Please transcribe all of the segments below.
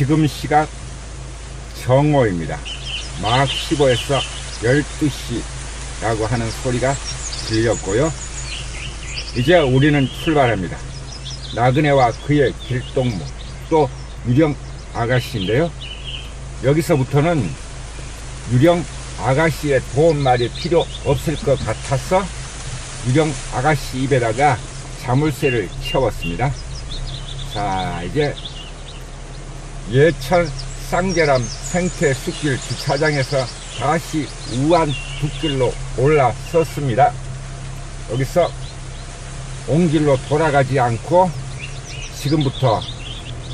지금 시각 정오입니다. 막 15에서 12시라고 하는 소리가 들렸고요. 이제 우리는 출발합니다. 나그네와 그의 길동무, 또 유령 아가씨인데요. 여기서부터는 유령 아가씨의 도움말이 필요 없을 것 같아서 유령 아가씨 입에다가 자물쇠를 채웠습니다. 자, 이제 예천 쌍계람 생태 숲길 주차장에서 다시 우안 숲길로 올라섰습니다. 여기서 온 길로 돌아가지 않고 지금부터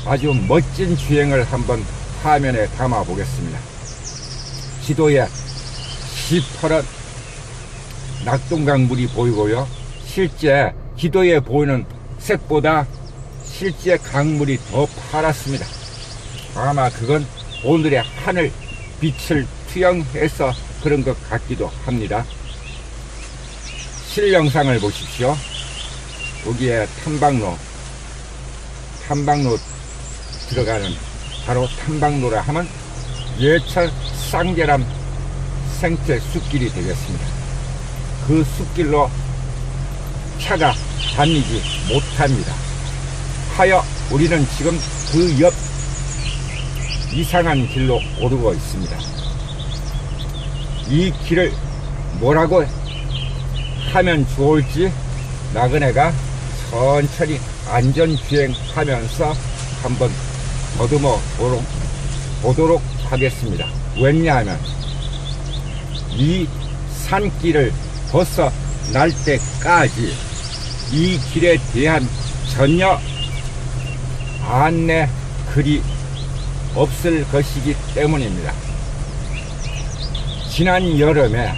아주 멋진 주행을 한번 화면에 담아 보겠습니다. 지도에 시퍼런 낙동강물이 보이고요. 실제 지도에 보이는 색보다 실제 강물이 더 파랗습니다. 아마 그건 오늘의 하늘 빛을 투영해서 그런 것 같기도 합니다. 실영상을 보십시오. 여기에 탐방로 들어가는, 바로 탐방로라 하면 예천 쌍계람 생태 숲길이 되겠습니다. 그 숲길로 차가 다니지 못합니다. 하여 우리는 지금 그 옆 이상한 길로 오르고 있습니다. 이 길을 뭐라고 하면 좋을지 나그네가 천천히 안전주행하면서 한번 더듬어 보도록 하겠습니다. 왜냐하면 이 산길을 벗어날 때까지 이 길에 대한 전혀 안내 글이 없을 것이기 때문입니다. 지난 여름에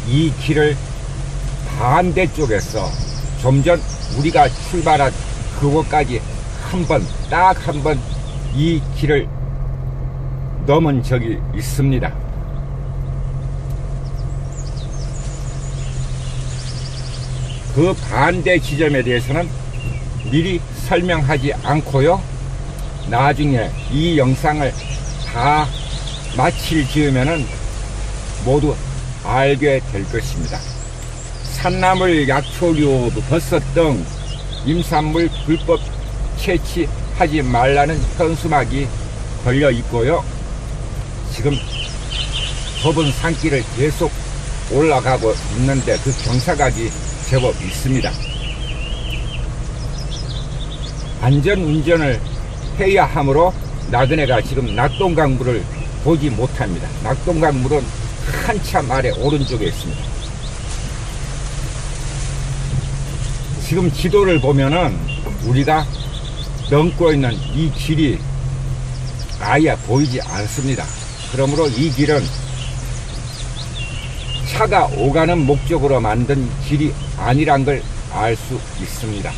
이 길을 반대쪽에서 좀 전 우리가 출발한 그곳까지 딱 한 번 이 길을 넘은 적이 있습니다. 그 반대 지점에 대해서는 미리 설명하지 않고요. 나중에 이 영상을 다 마칠 즈음에는 모두 알게 될 것입니다. 산나물, 약초류, 버섯 등 임산물 불법 채취하지 말라는 현수막이 걸려 있고요. 지금 좁은 산길을 계속 올라가고 있는데 그 경사각이 제법 있습니다. 안전운전을 해야 하므로 나그네가 지금 낙동강물을 보지 못합니다. 낙동강물은 한참 아래 오른쪽에 있습니다. 지금 지도를 보면은 우리가 넘고 있는 이 길이 아예 보이지 않습니다. 그러므로 이 길은 차가 오가는 목적으로 만든 길이 아니란 걸 알 수 있습니다.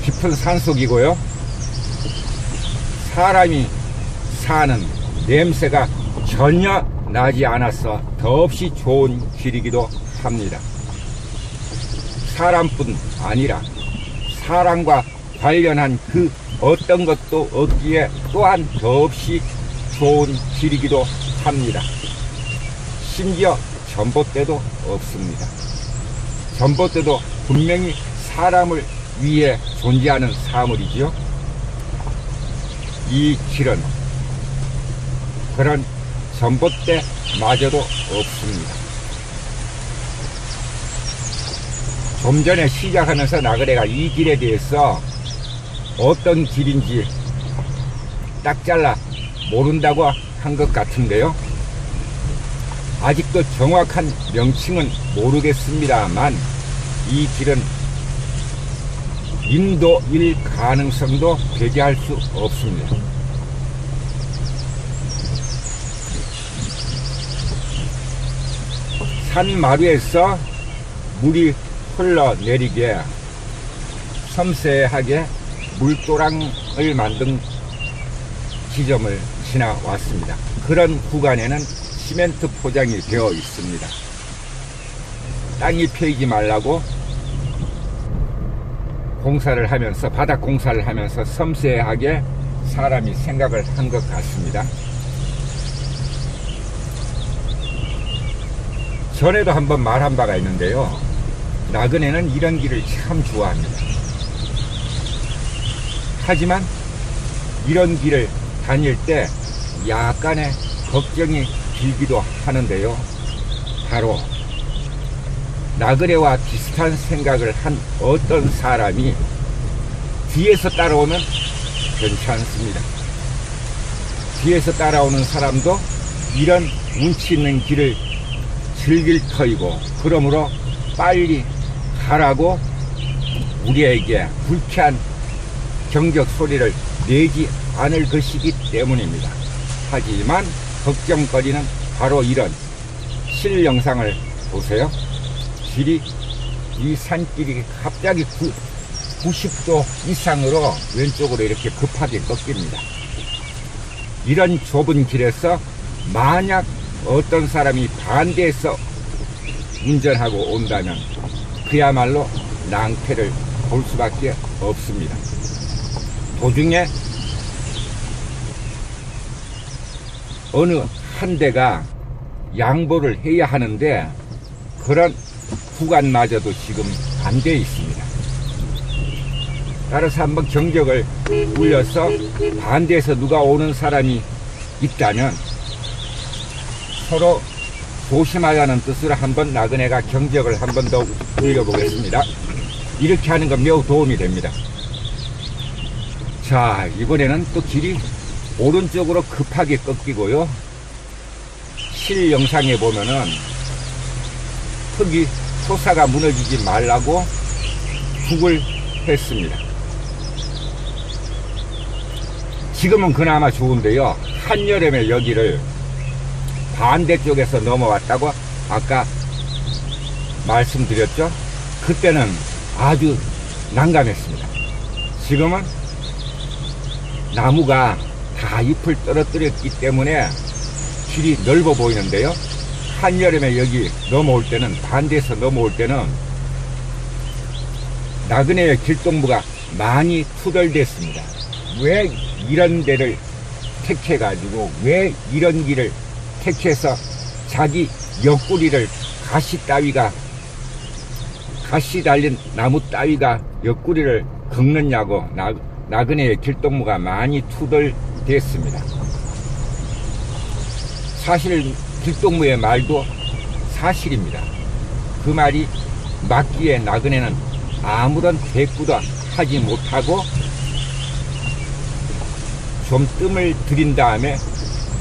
깊은 산속이고요. 사람이 사는 냄새가 전혀 나지 않아서 더없이 좋은 길이기도 합니다. 사람뿐 아니라 사람과 관련한 그 어떤 것도 없기에 또한 더없이 좋은 길이기도 합니다. 심지어 전봇대도 없습니다. 전봇대도 분명히 사람을 위해 존재하는 사물이지요. 이 길은 그런 전봇대마저도 없습니다. 좀 전에 시작하면서 나그네가 이 길에 대해서 어떤 길인지 딱 잘라 모른다고 한 것 같은데요. 아직도 정확한 명칭은 모르겠습니다만 이 길은 인도일 가능성도 배제할 수 없습니다. 산마루에서 물이 흘러내리게 섬세하게 물도랑을 만든 지점을 지나왔습니다. 그런 구간에는 시멘트 포장이 되어 있습니다. 땅이 패이지 말라고 공사를 하면서, 바닥 공사를 하면서 섬세하게 사람이 생각을 한 것 같습니다. 전에도 한번 말한 바가 있는데요, 나그네는 이런 길을 참 좋아합니다. 하지만 이런 길을 다닐 때 약간의 걱정이 들기도 하는데요, 바로 나그네와 비슷한 생각을 한 어떤 사람이 뒤에서 따라오면 괜찮습니다. 뒤에서 따라오는 사람도 이런 운치 있는 길을 즐길 터이고, 그러므로 빨리 가라고 우리에게 불쾌한 경적 소리를 내지 않을 것이기 때문입니다. 하지만 걱정거리는 바로 이런 실 영상을 보세요. 길이, 이 산길이 갑자기 90도 이상으로 왼쪽으로 이렇게 급하게 꺾입니다. 이런 좁은 길에서 만약 어떤 사람이 반대에서 운전하고 온다면 그야말로 낭패를 볼 수밖에 없습니다. 도중에 어느 한 대가 양보를 해야 하는데 그런 구간마저도 지금 안 돼 있습니다. 따라서 한번 경적을 울려서 반대에서 누가 오는 사람이 있다면 서로 조심하자는 뜻으로 한번 나그네가 경적을 한 번 더 울려보겠습니다. 이렇게 하는 건 매우 도움이 됩니다. 자, 이번에는 또 길이 오른쪽으로 급하게 꺾이고요, 실 영상에 보면은 흙이 토사가 무너지지 말라고 북을 했습니다. 지금은 그나마 좋은데요, 한여름에 여기를 반대쪽에서 넘어왔다고 아까 말씀드렸죠. 그때는 아주 난감했습니다. 지금은 나무가 다 잎을 떨어뜨렸기 때문에 길이 넓어 보이는데요, 한여름에 여기 넘어올 때는, 반대에서 넘어올 때는 나그네의 길동무가 많이 투덜댔습니다. 왜 이런 데를 택해가지고, 왜 이런 길을 택해서 자기 옆구리를 가시 달린 나무 따위가 옆구리를 긁느냐고 나그네의 길동무가 많이 투덜댔습니다. 사실 길동무의 말도 사실입니다. 그 말이 맞기에 나그네는 아무런 대꾸도 하지 못하고 좀 뜸을 들인 다음에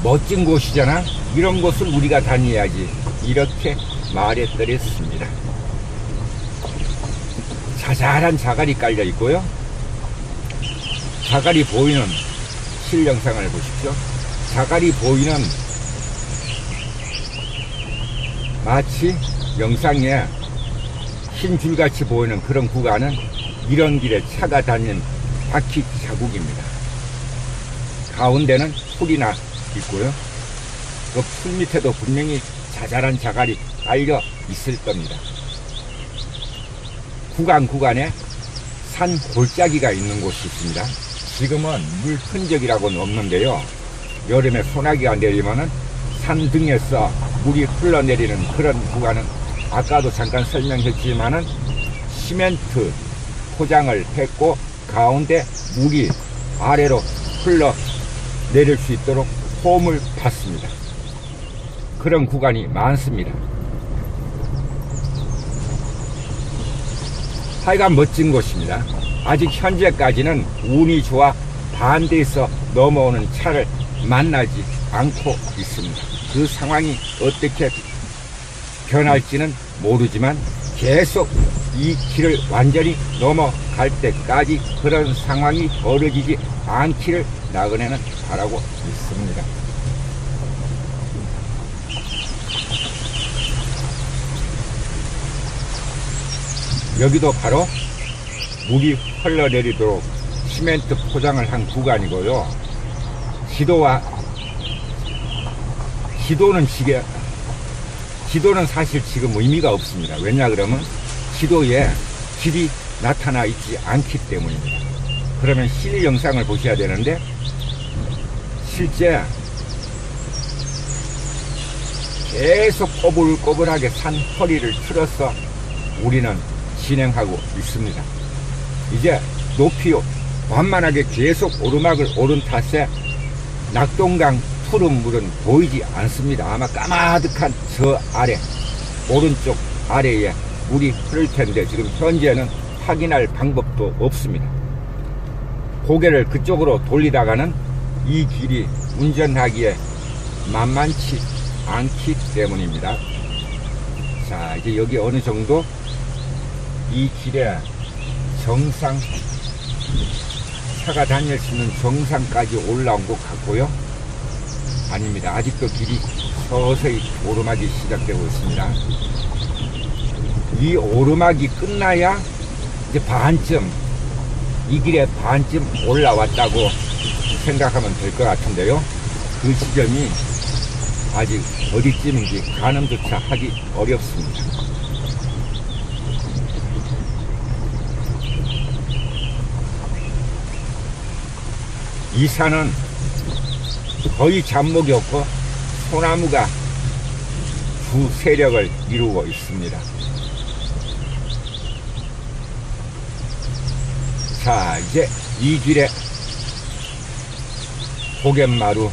멋진 곳이잖아, 이런 곳을 우리가 다녀야지, 이렇게 말했더랬습니다. 자잘한 자갈이 깔려 있고요, 자갈이 보이는 실 영상을 보십시오. 자갈이 보이는, 마치 영상에 흰 줄같이 보이는 그런 구간은 이런 길에 차가 다니는 바퀴 자국입니다. 가운데는 풀이나 있고요, 그 풀 밑에도 분명히 자잘한 자갈이 깔려 있을 겁니다. 구간에 산 골짜기가 있는 곳이 있습니다. 지금은 물 흔적이라고는 없는데요, 여름에 소나기가 내리면은 산 등에서 물이 흘러내리는 그런 구간은 아까도 잠깐 설명했지만은 시멘트 포장을 했고 가운데 물이 아래로 흘러내릴 수 있도록 홈을 팠습니다. 그런 구간이 많습니다. 하여간 멋진 곳입니다. 아직 현재까지는 운이 좋아 반대에서 넘어오는 차를 만나지 않고 있습니다. 그 상황이 어떻게 변할지는 모르지만 계속 이 길을 완전히 넘어갈 때까지 그런 상황이 벌어지지 않기를 나그네는 바라고 있습니다. 여기도 바로 물이 흘러내리도록 시멘트 포장을 한 구간이고요, 지도는 사실 지금 의미가 없습니다. 왜냐 그러면 지도에 길이 나타나 있지 않기 때문입니다. 그러면 실 영상을 보셔야 되는데, 실제 계속 꼬불꼬불하게 산 허리를 틀어서 우리는 진행하고 있습니다. 이제 높이 완만하게 계속 오르막을 오른 탓에 낙동강 푸른 물은 보이지 않습니다. 아마 까마득한 저 아래, 오른쪽 아래에 물이 흐를 텐데 지금 현재는 확인할 방법도 없습니다. 고개를 그쪽으로 돌리다가는 이 길이 운전하기에 만만치 않기 때문입니다. 자, 이제 여기 어느 정도 이 길에 정상, 차가 다닐 수 있는 정상까지 올라온 것 같고요. 아닙니다. 아직도 길이 서서히 오르막이 시작되고 있습니다. 이 오르막이 끝나야 이제 반쯤, 이 길에 반쯤 올라왔다고 생각하면 될 것 같은데요. 그 지점이 아직 어디쯤인지 가늠조차 하기 어렵습니다. 이 산은 거의 잡목이 없고 소나무가 주 세력을 이루고 있습니다. 자, 이제 이 길에 고갯마루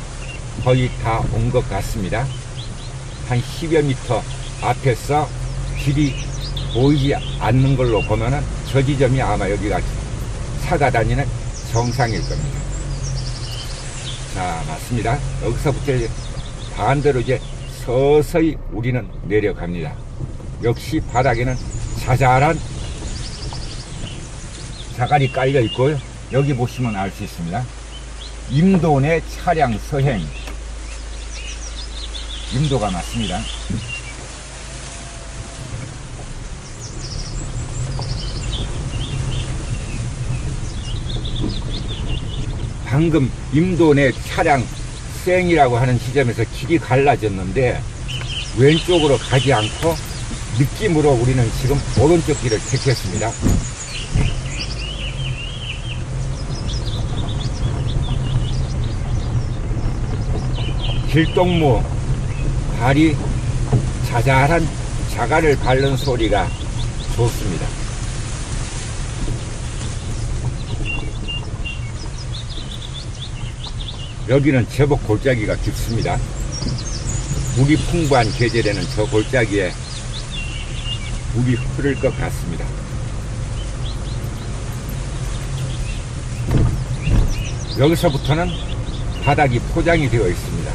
거의 다 온 것 같습니다. 한 10여 미터 앞에서 길이 보이지 않는 걸로 보면은 저 지점이 아마 여기가 차가 다니는 정상일 겁니다. 자, 맞습니다. 여기서부터 이제 반대로 이제 서서히 우리는 내려갑니다. 역시 바닥에는 자잘한 자갈이 깔려 있고요. 여기 보시면 알 수 있습니다. 임도 내 차량 서행. 임도가 맞습니다. 방금 임도 내 차량 수행이라고 하는 지점에서 길이 갈라졌는데 왼쪽으로 가지 않고 느낌으로 우리는 지금 오른쪽 길을 택했습니다. 길동무 발이 자잘한 자갈을 밟는 소리가 좋습니다. 여기는 제법 골짜기가 깊습니다. 물이 풍부한 계절에는 저 골짜기에 물이 흐를 것 같습니다. 여기서부터는 바닥이 포장이 되어 있습니다.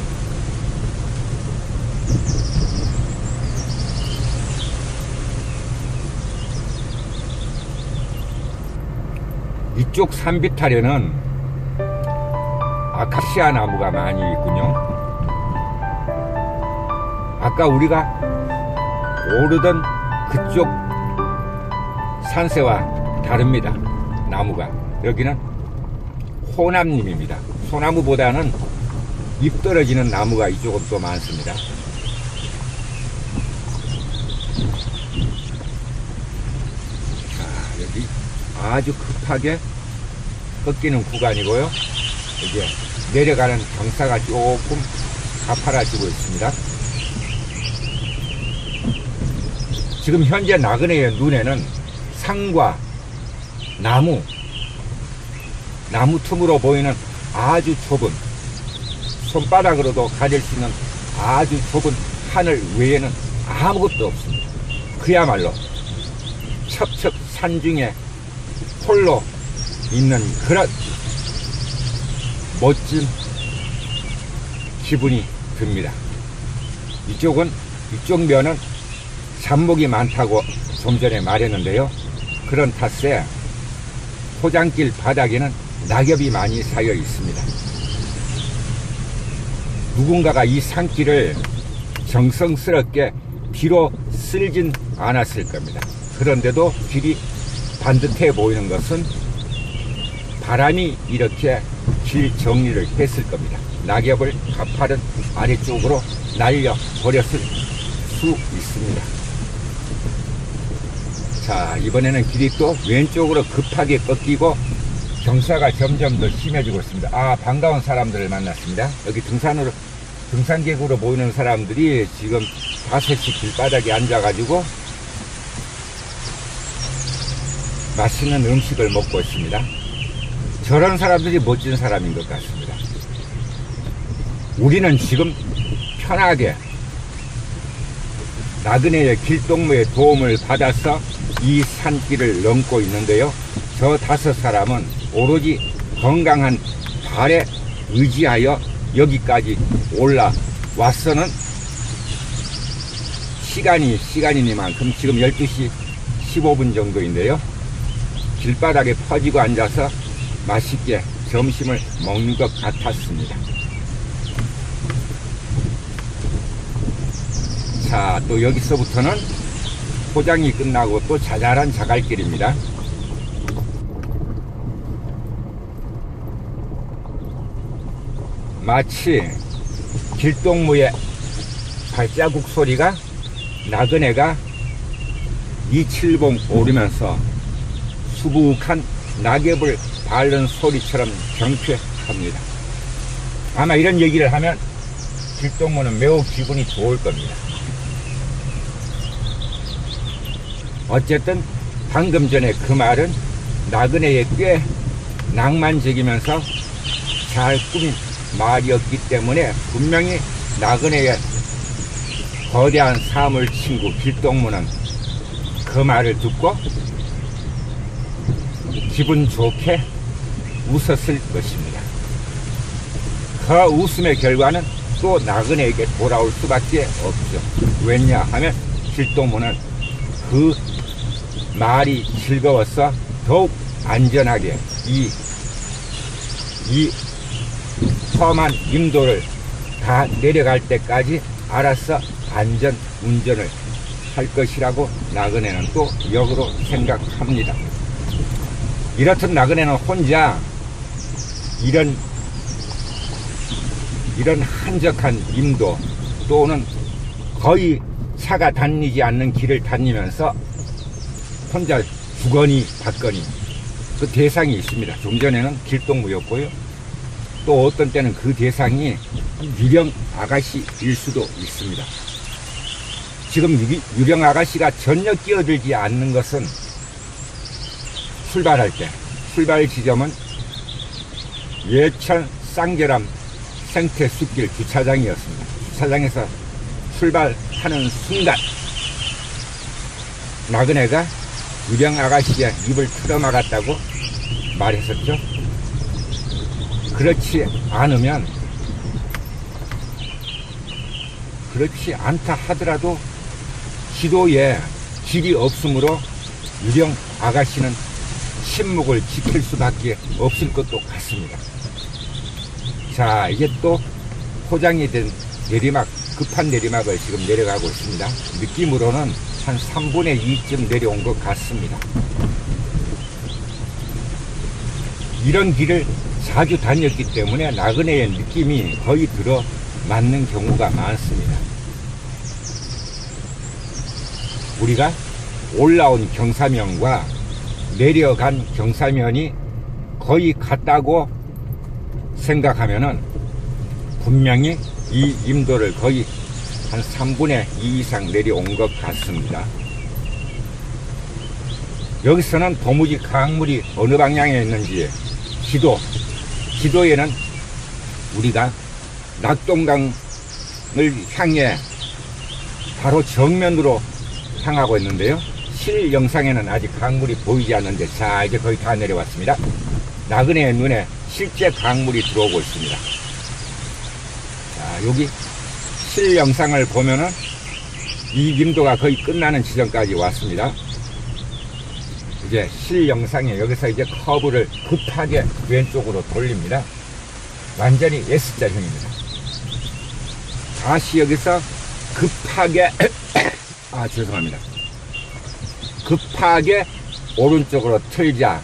이쪽 산비탈에는 아카시아 나무가 많이 있군요. 아까 우리가 오르던 그쪽 산세와 다릅니다. 나무가. 여기는 호남잎입니다. 소나무보다는 잎 떨어지는 나무가 이쪽은 또 많습니다. 자, 여기 아주 급하게 꺾이는 구간이고요. 이제 내려가는 경사가 조금 가파라지고 있습니다. 지금 현재 나그네의 눈에는 산과 나무 틈으로 보이는 아주 좁은, 손바닥으로도 가질 수 있는 아주 좁은 하늘 외에는 아무것도 없습니다. 그야말로 첩첩 산중에 홀로 있는 그런 멋진 기분이 듭니다. 이쪽 면은 잡목이 많다고 좀 전에 말했는데요. 그런 탓에 포장길 바닥에는 낙엽이 많이 쌓여 있습니다. 누군가가 이 산길을 정성스럽게 뒤로 쓸진 않았을 겁니다. 그런데도 길이 반듯해 보이는 것은 바람이 이렇게 길 정리를 했을 겁니다. 낙엽을 가파른 아래쪽으로 날려버렸을 수 있습니다. 자, 이번에는 길이 또 왼쪽으로 급하게 꺾이고 경사가 점점 더 심해지고 있습니다. 아, 반가운 사람들을 만났습니다. 여기 등산객으로 모이는 사람들이 지금 5시 길바닥에 앉아가지고 맛있는 음식을 먹고 있습니다. 저런 사람들이 멋진 사람인 것 같습니다. 우리는 지금 편하게 나그네의 길동무의 도움을 받아서 이 산길을 넘고 있는데요. 저 5사람은 오로지 건강한 발에 의지하여 여기까지 올라왔서는 시간이니만큼 지금 12시 15분 정도인데요. 길바닥에 퍼지고 앉아서 맛있게 점심을 먹는 것 같았습니다. 자, 또 여기서부터는 포장이 끝나고 또 자잘한 자갈길입니다. 마치 길동무의 발자국 소리가 나그네가 이칠봉 오르면서 수북한 낙엽을 밟는 소리처럼 경쾌합니다. 아마 이런 얘기를 하면 길동무는 매우 기분이 좋을 겁니다. 어쨌든 방금 전에 그 말은 나그네에 꽤 낭만적이면서 잘 꾸민 말이었기 때문에 분명히 나그네의 거대한 사물 친구 길동무는 그 말을 듣고 기분 좋게 웃었을 것입니다. 그 웃음의 결과는 또 나그네에게 돌아올 수밖에 없죠. 왜냐 하면 길동무는 그 말이 즐거워서 더욱 안전하게 이 험한 임도를 다 내려갈 때까지 알아서 안전 운전을 할 것이라고 나그네는 또 역으로 생각합니다. 이렇듯 나그네는 혼자 이런 한적한 임도 또는 거의 차가 다니지 않는 길을 다니면서 혼자 주거니 받거니 그 대상이 있습니다. 좀 전에는 길동무였고요. 또 어떤 때는 그 대상이 유령 아가씨일 수도 있습니다. 지금 유령 아가씨가 전혀 끼어들지 않는 것은 출발할 때 출발 지점은 예천 쌍계람 생태숲길 주차장이었습니다. 주차장에서 출발하는 순간 나그네가 유령 아가씨의 입을 틀어막았다고 말했었죠. 그렇지 않다 하더라도 지도에 길이 없으므로 유령 아가씨는 침묵을 지킬 수밖에 없을 것도 같습니다. 자, 이제 또 포장이 된 내리막, 급한 내리막을 지금 내려가고 있습니다. 느낌으로는 한 3분의 2쯤 내려온 것 같습니다. 이런 길을 자주 다녔기 때문에 나그네의 느낌이 거의 들어 맞는 경우가 많습니다. 우리가 올라온 경사면과 내려간 경사면이 거의 같다고 생각하면은 분명히 이 임도를 거의 한 3분의 2 이상 내려온 것 같습니다. 여기서는 도무지 강물이 어느 방향에 있는지 지도에는 우리가 낙동강을 향해 바로 정면으로 향하고 있는데요. 실 영상에는 아직 강물이 보이지 않는데, 자, 이제 거의 다 내려왔습니다. 나그네의 눈에 실제 강물이 들어오고 있습니다. 자, 여기 실 영상을 보면은 이 임도가 거의 끝나는 지점까지 왔습니다. 이제 실 영상에 여기서 이제 커브를 급하게 왼쪽으로 돌립니다. 완전히 S자형입니다. 다시 여기서 급하게 죄송합니다. 급하게 오른쪽으로 틀자.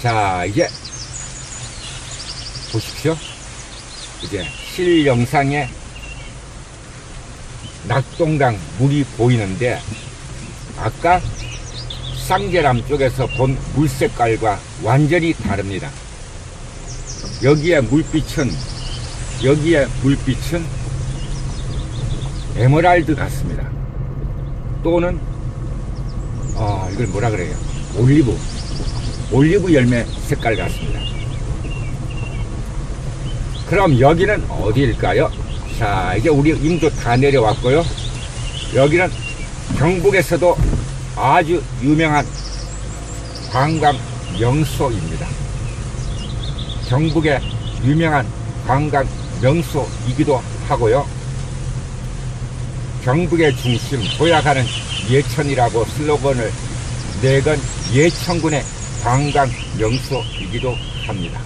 자, 이제 보십시오. 이제 실 영상에 낙동강 물이 보이는데, 아까 쌍계람 쪽에서 본 물 색깔과 완전히 다릅니다. 여기에 물빛은 에메랄드 같습니다. 또는 이걸 뭐라 그래요? 올리브 열매 색깔 같습니다. 그럼 여기는 어디일까요? 자, 이제 우리 임도 다 내려왔고요. 여기는 경북에서도 아주 유명한 관광 명소입니다. 경북의 유명한 관광 명소이기도 하고요. 경북의 중심 도약하는 예천이라고 슬로건을 내건 예천군의 관광 명소이기도 합니다.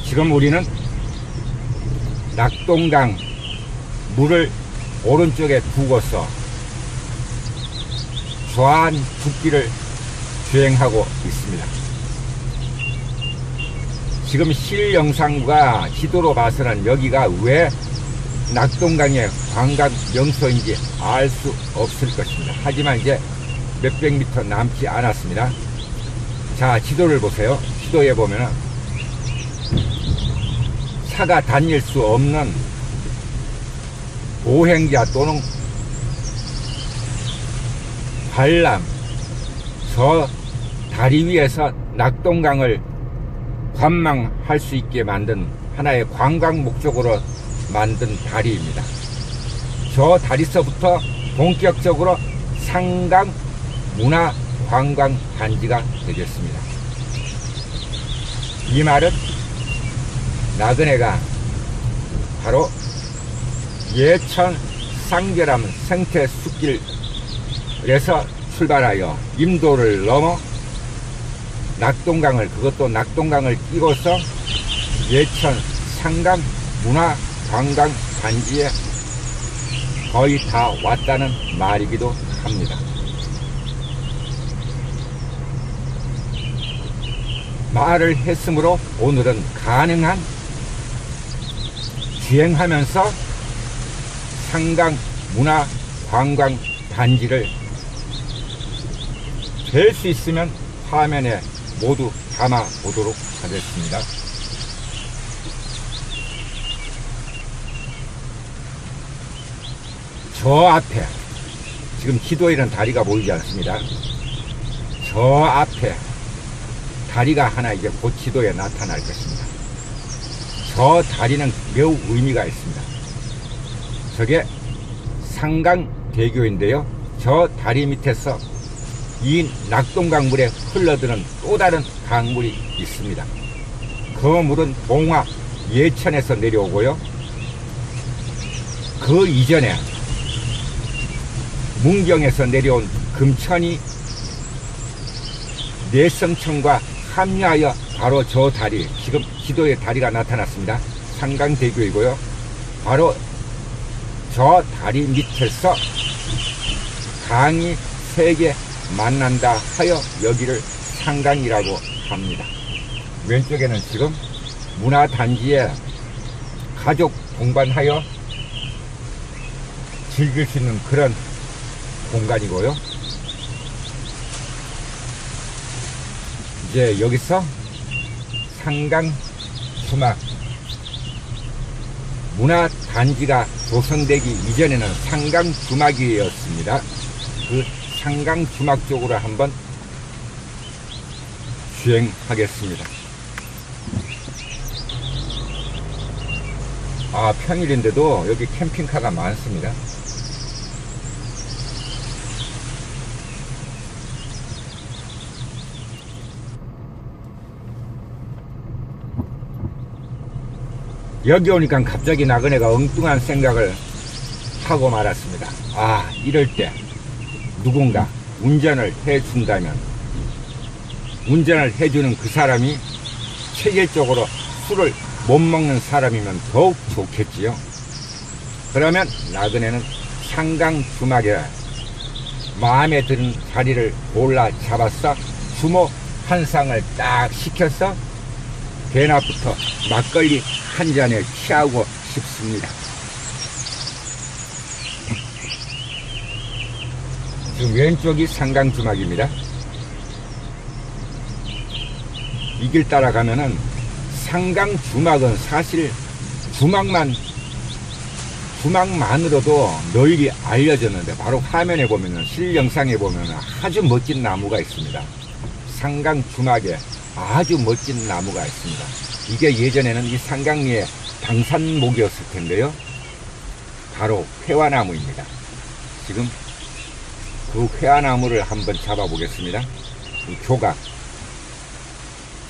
지금 우리는 낙동강 물을 오른쪽에 두고서 좌안 북길을 주행하고 있습니다. 지금 실영상과 지도로 봐서는 여기가 왜 낙동강의 관광 명소인지 알 수 없을 것입니다. 하지만 이제 몇백 미터 남지 않았습니다. 자, 지도를 보세요. 지도에 보면은 차가 다닐 수 없는 보행자 또는 관람, 저 다리 위에서 낙동강을 관망할 수 있게 만든 하나의 관광 목적으로 만든 다리입니다. 저 다리서부터 본격적으로 상강 문화 관광 단지가 되겠습니다. 이 말은 나그네가 바로 예천 쌍계람 생태 숲길에서 출발하여 임도를 넘어 낙동강을, 그것도 낙동강을 끼고서 예천 상강 문화 관광 단지에 거의 다 왔다는 말이기도 합니다. 말을 했으므로 오늘은 가능한 주행하면서 상강 문화 관광 단지를 될 수 있으면 화면에 모두 담아 보도록 하겠습니다. 저 앞에 지금 지도에는 다리가 보이지 않습니다. 저 앞에 다리가 하나 이제 곧 지도에 나타날 것입니다. 저 다리는 매우 의미가 있습니다. 저게 상강대교인데요. 저 다리 밑에서 이 낙동강물에 흘러드는 또 다른 강물이 있습니다. 그 물은 봉화 예천에서 내려오고요. 그 이전에 문경에서 내려온 금천이 내성천과 합류하여 바로 저 다리, 지금 지도에 다리가 나타났습니다. 상강대교이고요. 바로 저 다리 밑에서 강이 세 개 만난다 하여 여기를 상강이라고 합니다. 왼쪽에는 지금 문화단지에 가족 동반하여 즐길 수 있는 그런 공간이고요. 이제 여기서 상강 수막 문화단지가 조성되기 이전에는 상강 주막이었습니다. 그 상강 주막 쪽으로 한번 주행하겠습니다. 아, 평일인데도 여기 캠핑카가 많습니다. 여기 오니까 갑자기 나그네가 엉뚱한 생각을 하고 말았습니다. 아, 이럴 때 누군가 운전을 해준다면, 운전을 해주는 그 사람이 체질적으로 술을 못 먹는 사람이면 더욱 좋겠지요. 그러면 나그네는 상강 주막에 마음에 드는 자리를 골라 잡아서 주모 한 상을 딱 시켜서 대낮부터 막걸리 한 잔을 취하고 싶습니다. 지금 왼쪽이 상강주막입니다. 이 길 따라가면은 상강주막은 사실 주막만으로도 널리 알려졌는데, 바로 화면에 보면은, 실영상에 보면은 아주 멋진 나무가 있습니다. 상강주막에 아주 멋진 나무가 있습니다. 이게 예전에는 이 상강리의 방산목이었을 텐데요. 바로 회화나무입니다. 지금 그 회화나무를 한번 잡아보겠습니다. 이 교각,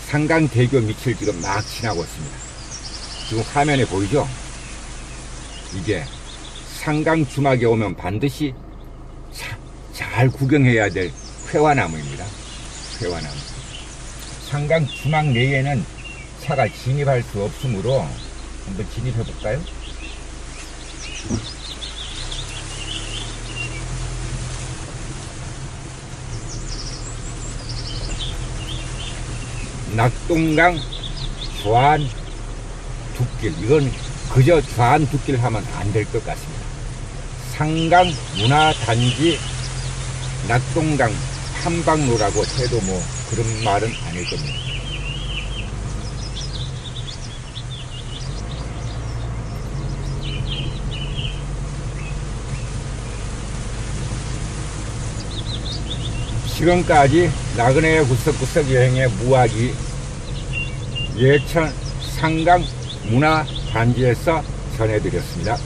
상강대교 밑을 지금 막 지나고 있습니다. 지금 화면에 보이죠? 이게 상강주막에 오면 반드시 잘 구경해야 될 회화나무입니다. 회화나무. 상강주막 내에는 차가 진입할 수 없으므로 한번 진입해 볼까요? 낙동강 좌안 둑길, 이건 그저 좌안 둑길 하면 안 될 것 같습니다. 상강 문화단지 낙동강 탐방로라고 해도 뭐 그런 말은 아닐 겁니다. 지금까지 나그네 구석구석 여행의 무화기 예천 상강 문화단지에서 전해드렸습니다.